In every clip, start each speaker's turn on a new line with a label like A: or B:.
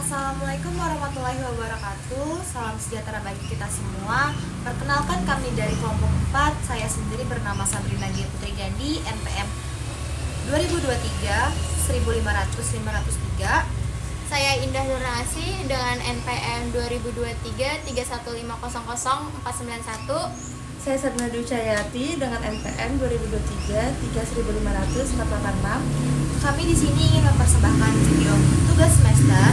A: Assalamualaikum warahmatullahi wabarakatuh. Salam sejahtera bagi kita semua. Perkenalkan kami dari kelompok 4. Saya sendiri bernama Sabrina G. Putri Gandhi, NPM 2023 1500503.
B: Saya Indah Nurasi dengan NPM 2023 31500 491.
C: Saya Sarna Dwi Cahyati dengan NPM 2023 31586.
A: Kami di sini ingin mempersembahkan video tugas semester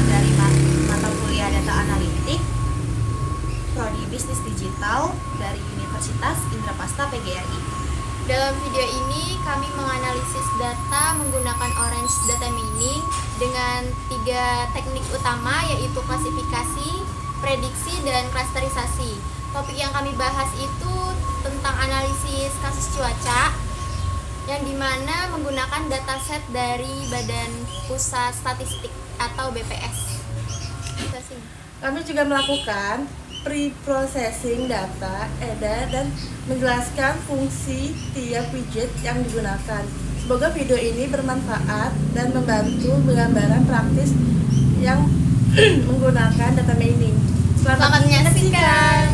A: dari mata kuliah Data Analitik Prodi Bisnis Digital dari Universitas Indrapasta PGRI.
B: Dalam video ini kami menganalisis data menggunakan Orange Data Mining dengan 3 teknik utama, yaitu klasifikasi, prediksi, dan klasterisasi. Topik yang kami bahas itu tentang analisis kasus cuaca, yang dimana menggunakan dataset dari Badan Pusat Statistik atau BPS.
C: Kami juga melakukan pre-processing data, EDA, dan menjelaskan fungsi tiap widget yang digunakan. Semoga video ini bermanfaat dan membantu penggambaran praktis yang menggunakan data mining.
B: Selamat menyaksikan.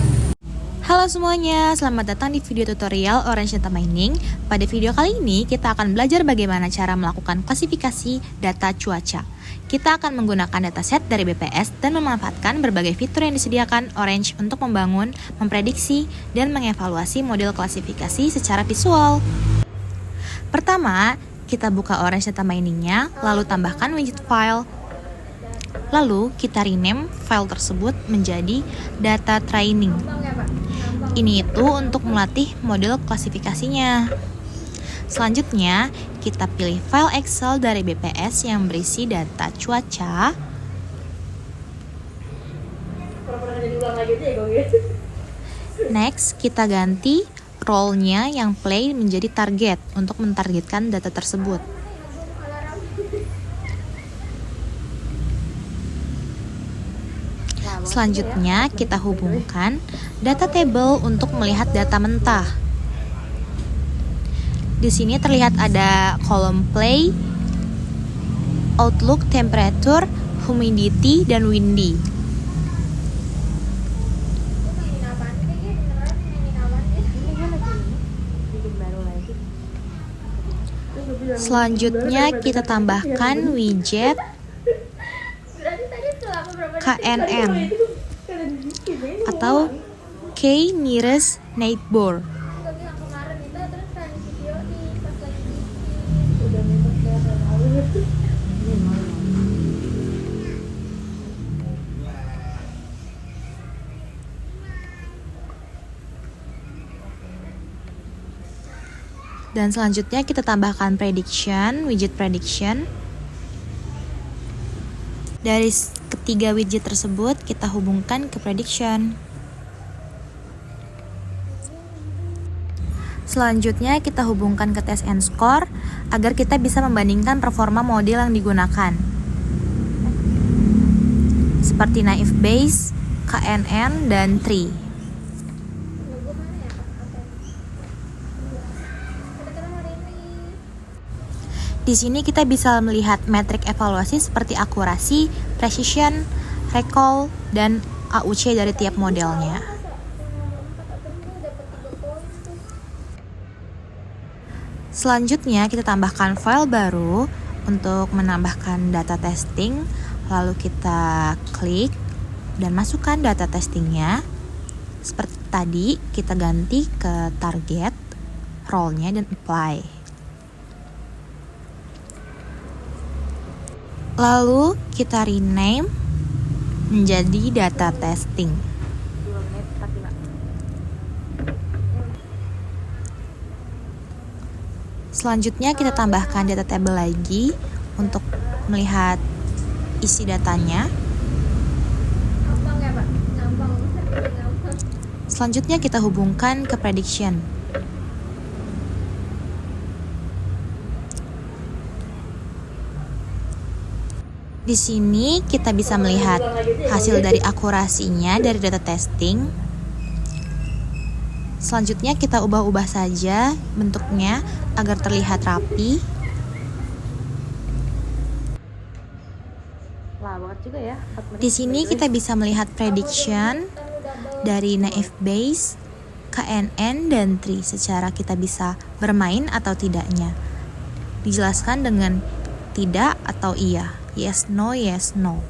A: Halo semuanya, selamat datang di video tutorial Orange Data Mining. Pada video kali ini kita akan belajar bagaimana cara melakukan klasifikasi data cuaca. Kita akan menggunakan dataset dari BPS dan memanfaatkan berbagai fitur yang disediakan Orange untuk membangun, memprediksi, dan mengevaluasi model klasifikasi secara visual. Pertama, kita buka Orange Data Mining-nya, lalu tambahkan widget file. Lalu kita rename file tersebut menjadi data training. Ini itu untuk melatih model klasifikasinya. Selanjutnya, kita pilih file Excel dari BPS yang berisi data cuaca. Next, kita ganti role-nya yang play menjadi target untuk mentargetkan data tersebut. Selanjutnya, kita hubungkan data table untuk melihat data mentah. Di sini terlihat ada kolom play, outlook, temperature, humidity, dan windy. Selanjutnya, kita tambahkan widget KNN atau K Nearest Neighbor. Dan selanjutnya kita tambahkan prediction, widget prediction. Dari ketiga widget tersebut kita hubungkan ke prediction. Selanjutnya kita hubungkan ke test and score agar kita bisa membandingkan performa model yang digunakan. Seperti naive Bayes, KNN, dan tree. Di sini kita bisa melihat metrik evaluasi seperti akurasi, precision, recall, dan AUC dari tiap modelnya. Selanjutnya kita tambahkan file baru untuk menambahkan data testing. Lalu kita klik dan masukkan data testingnya. Seperti tadi, kita ganti ke target, role-nya, dan apply. Lalu kita rename menjadi data testing. Selanjutnya kita tambahkan data table lagi untuk melihat isi datanya. Selanjutnya kita hubungkan ke prediction. Di sini kita bisa melihat hasil dari akurasinya dari data testing. Selanjutnya kita ubah-ubah saja bentuknya agar terlihat rapi. Di sini kita bisa melihat prediction dari naive Bayes, KNN, dan tree. Secara kita bisa bermain atau tidaknya. Dijelaskan dengan tidak atau iya. Yes, no, yes, no.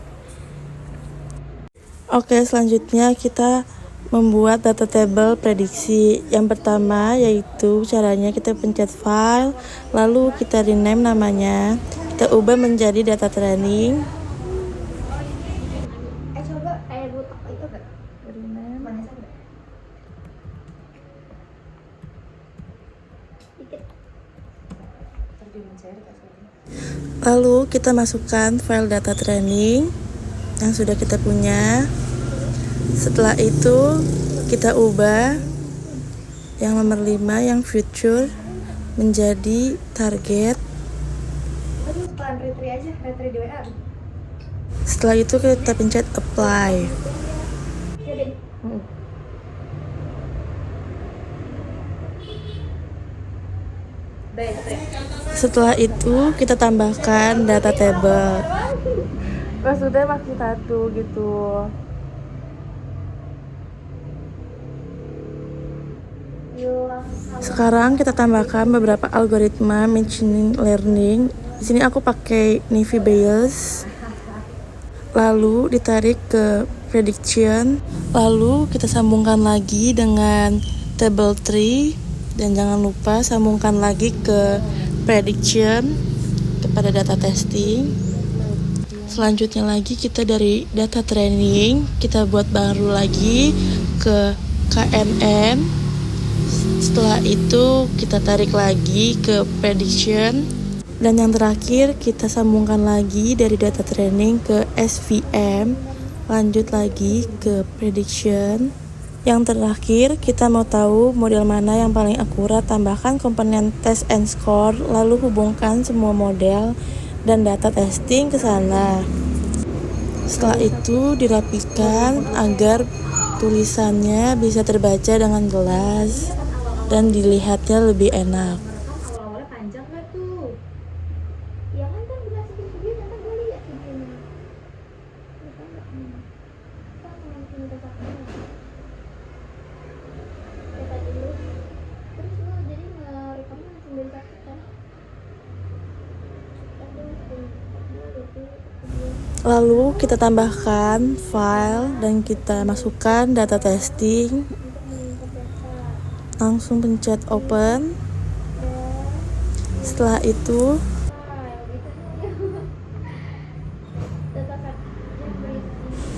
C: Oke, selanjutnya kita membuat data table prediksi. Yang pertama yaitu caranya kita pencet file, lalu kita rename namanya, kita ubah menjadi data training. Lalu kita masukkan file data training yang sudah kita punya. Setelah itu kita ubah yang nomor 5 yang future menjadi target. Setelah itu kita pencet apply. Setelah itu kita tambahkan data table. Sudah makin satu gitu. Sekarang kita tambahkan beberapa algoritma machine learning. Di sini aku pakai naive Bayes. Lalu ditarik ke prediction. Lalu kita sambungkan lagi dengan table tree. Dan jangan lupa sambungkan lagi ke prediction kepada data testing. Selanjutnya lagi kita dari data training kita buat baru lagi ke KNN. Setelah itu kita tarik lagi ke prediction, dan yang terakhir kita sambungkan lagi dari data training ke SVM, lanjut lagi ke prediction. Yang terakhir, kita mau tahu model mana yang paling akurat, tambahkan komponen test and score, lalu hubungkan semua model dan data testing ke sana. Setelah itu dirapikan agar tulisannya bisa terbaca dengan jelas dan dilihatnya lebih enak. Lalu kita tambahkan file dan kita masukkan data testing. Langsung pencet open. Setelah itu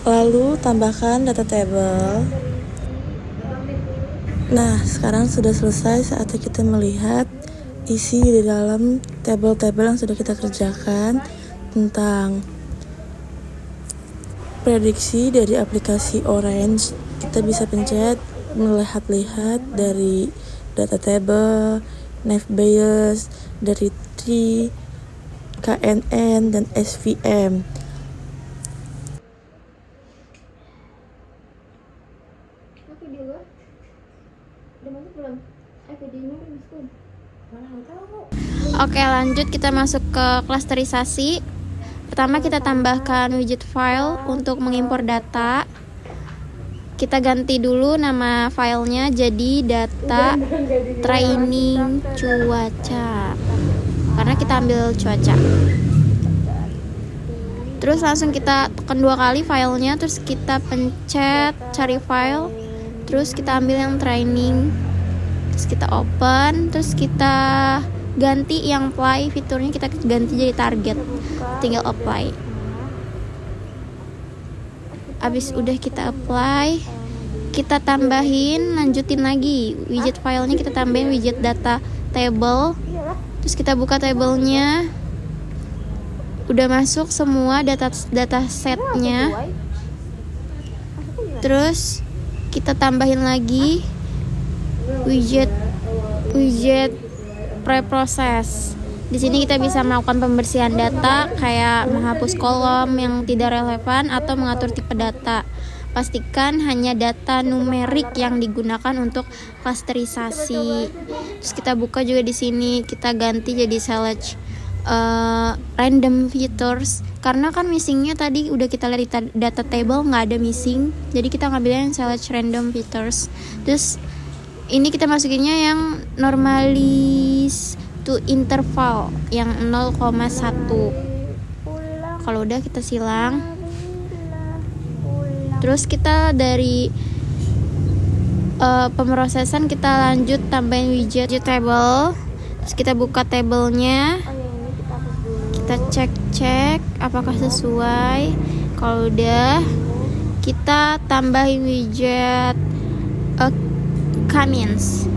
C: lalu tambahkan data table. Nah, sekarang sudah selesai. Saatnya kita melihat isi di dalam tabel-tabel yang sudah kita kerjakan tentang prediksi dari aplikasi Orange. Kita bisa pencet melihat-lihat dari data table, naive Bayes, dari tree, KNN, dan SVM.
B: Oke, lanjut kita masuk ke klasterisasi. Pertama kita tambahkan widget file untuk mengimpor data. Kita ganti dulu nama filenya jadi data training cuaca, karena kita ambil cuaca. Terus langsung kita tekan 2 kali filenya, terus kita pencet cari file, terus kita ambil yang training, terus kita open, terus kita ganti yang apply fiturnya, kita ganti jadi target, tinggal apply. Abis udah kita apply, kita tambahin, lanjutin lagi widget filenya, kita tambahin widget data table, terus kita buka tabelnya, udah masuk semua data setnya. Terus kita tambahin lagi widget preproses. Di sini kita bisa melakukan pembersihan data, kayak menghapus kolom yang tidak relevan atau mengatur tipe data. Pastikan hanya data numerik yang digunakan untuk klasterisasi. Terus kita buka juga di sini, kita ganti jadi select
D: random features, karena kan missingnya tadi udah kita lihat di data table nggak ada missing, jadi kita ngambilnya yang select random features. Terus ini kita masukinnya yang normalize to interval yang 0,1. Kalau udah kita silang. Terus kita dari pemrosesan kita lanjut tambahin widget table. Terus kita buka tabelnya, kita cek apakah sesuai. Kalau udah, kita tambahin widget comments.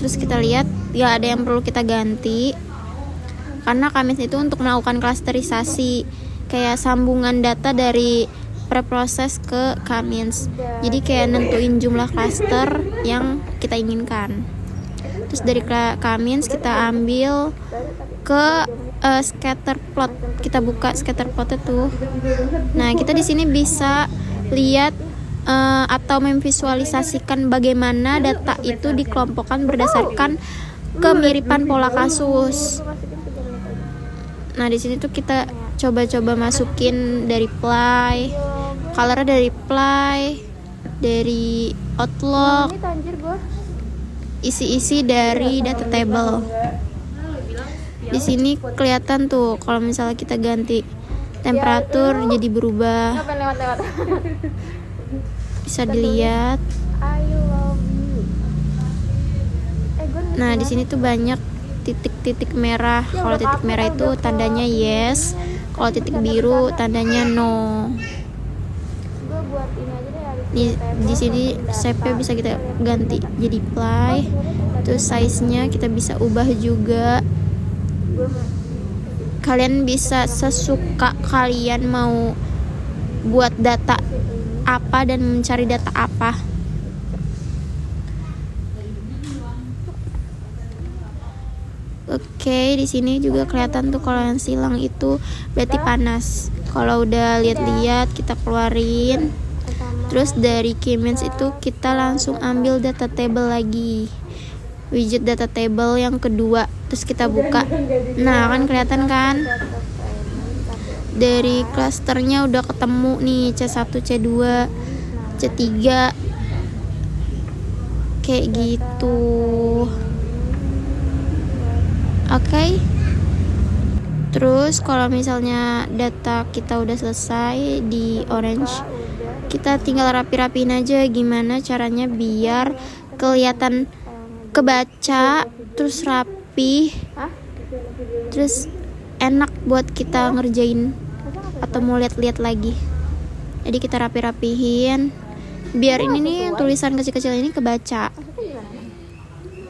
D: Terus kita lihat gak ada yang perlu kita ganti, karena comments itu untuk melakukan klasterisasi, kayak sambungan data dari preproses ke comments. Jadi kayak nentuin jumlah cluster yang kita inginkan. Terus dari comments kita ambil ke scatter plot. Kita buka scatter plotnya tuh. Nah, kita di sini bisa lihat atau memvisualisasikan bagaimana data itu dikelompokkan berdasarkan kemiripan pola kasus. Nah, di sini tuh kita coba-coba masukin dari play, color dari play, dari outlook, isi-isi dari data table. Di sini kelihatan tuh kalau misalnya kita ganti temperatur jadi berubah. Bisa dilihat. Nah, di sini tuh banyak titik-titik merah. Kalau titik merah itu tandanya yes. Kalau titik biru tandanya no. Di sini shape-nya bisa kita ganti jadi play. Terus size-nya kita bisa ubah juga. Kalian bisa sesuka kalian mau buat data apa dan mencari data apa. Oke, di sini juga kelihatan tuh kalau yang silang itu berarti panas. Kalau udah lihat-lihat kita keluarin. Terus dari comments itu kita langsung ambil data table lagi. Widget data table yang kedua. Terus kita buka. Nah, kan kelihatan kan? Dari klasternya udah ketemu nih C1, C2, C3 kayak gitu. Oke. Terus kalau misalnya data kita udah selesai di orange, kita tinggal rapi-rapiin aja gimana caranya biar kelihatan kebaca, terus rapi, terus enak buat kita ngerjain atau mau lihat-lihat lagi. Jadi kita rapi-rapihin biar ini nih tulisan kecil-kecil ini kebaca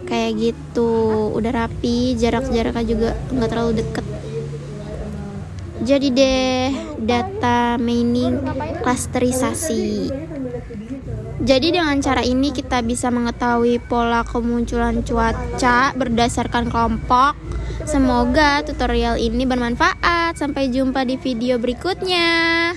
D: kayak gitu. Udah rapi, jarak-jaraknya juga nggak terlalu deket. Jadi deh data mining klasterisasi. Jadi dengan cara ini kita bisa mengetahui pola kemunculan cuaca berdasarkan kelompok. Semoga tutorial ini bermanfaat. Sampai jumpa di video berikutnya.